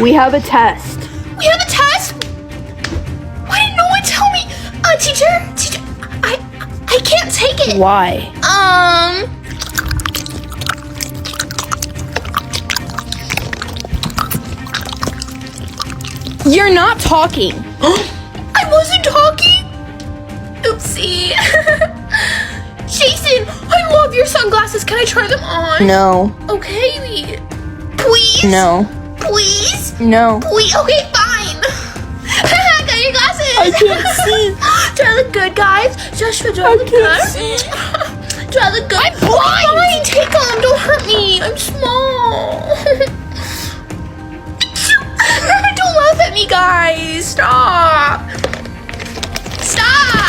We have a test. We have a test? Why didn't no one tell me? Teacher, I can't take it. Why? You're not talking. I wasn't talking? Oopsie. Jason, I love your sunglasses. Can I try them on? No. Okay. Please? No. Please? No. Please? Okay, fine. I got your glasses. I can't see. Do I look good, guys? Joshua, do I look good? Do I look good? I'm blind. Fine, take them. Don't hurt me. I'm small. Don't laugh at me, guys. Stop. Stop.